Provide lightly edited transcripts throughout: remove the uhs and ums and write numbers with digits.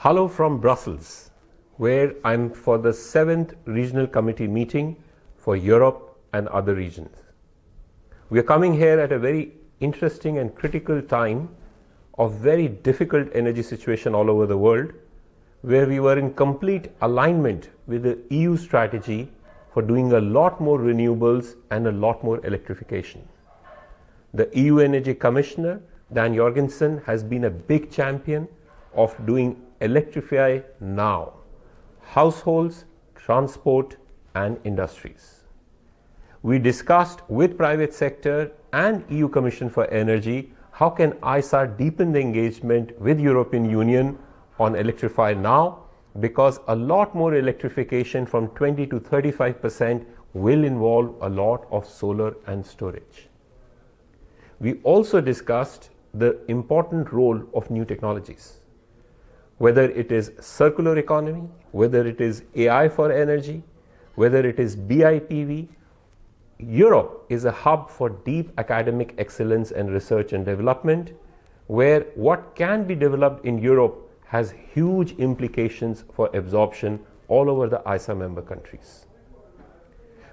Hello from Brussels, where I'm for the 7th Regional Committee meeting for Europe and other regions. We are coming here at a very interesting and critical time of very difficult energy situation all over the world, where we were in complete alignment with the EU strategy for doing a lot more renewables and a lot more electrification. The EU Energy Commissioner, Dan Jorgensen, has been a big champion of doing electrify now, households, transport and industries. We discussed with private sector and EU Commission for Energy how can ISA deepen the engagement with European Union on electrify now, because a lot more electrification from 20 to 35% will involve a lot of solar and storage. We also discussed the important role of new technologies, whether it is circular economy, whether it is AI for energy, whether it is BIPV. Europe is a hub for deep academic excellence and research and development, where what can be developed in Europe has huge implications for absorption all over the ISA member countries.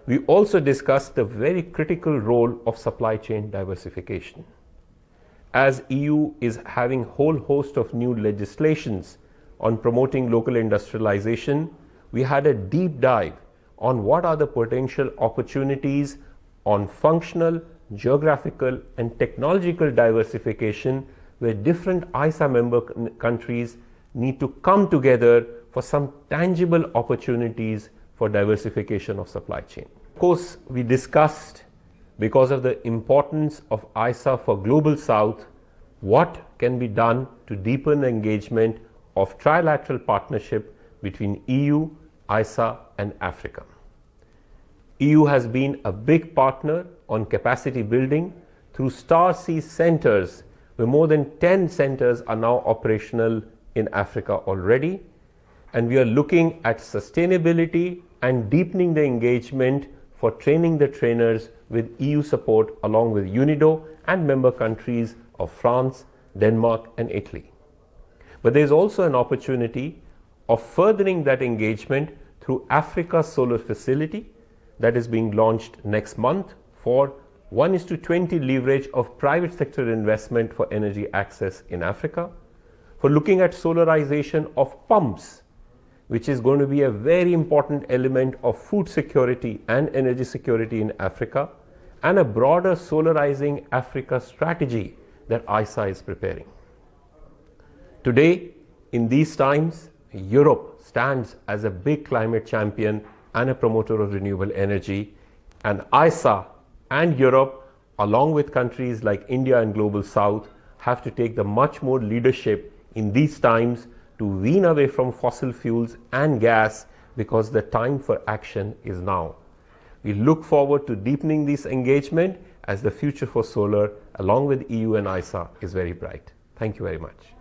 We also discussed the very critical role of supply chain diversification. As EU is having a whole host of new legislations on promoting local industrialization, we had a deep dive on what are the potential opportunities on functional, geographical and technological diversification, where different ISA member countries need to come together for some tangible opportunities for diversification of supply chain. Of course, we discussed, because of the importance of ISA for Global South, what can be done to deepen the engagement of trilateral partnership between EU, ISA and Africa. EU has been a big partner on capacity building through Star C centers, where more than 10 centers are now operational in Africa already. And we are looking at sustainability and deepening the engagement for training the trainers with EU support, along with UNIDO and member countries of France, Denmark and Italy. But there is also an opportunity of furthering that engagement through Africa Solar Facility that is being launched next month for 1:20 leverage of private sector investment for energy access in Africa, for looking at solarization of pumps, which is going to be a very important element of food security and energy security in Africa, and a broader solarizing Africa strategy that ISA is preparing. Today, in these times, Europe stands as a big climate champion and a promoter of renewable energy, and ISA and Europe, along with countries like India and Global South, have to take the much more leadership in these times to wean away from fossil fuels and gas, because the time for action is now. We look forward to deepening this engagement, as the future for solar along with EU and ISA is very bright. Thank you very much.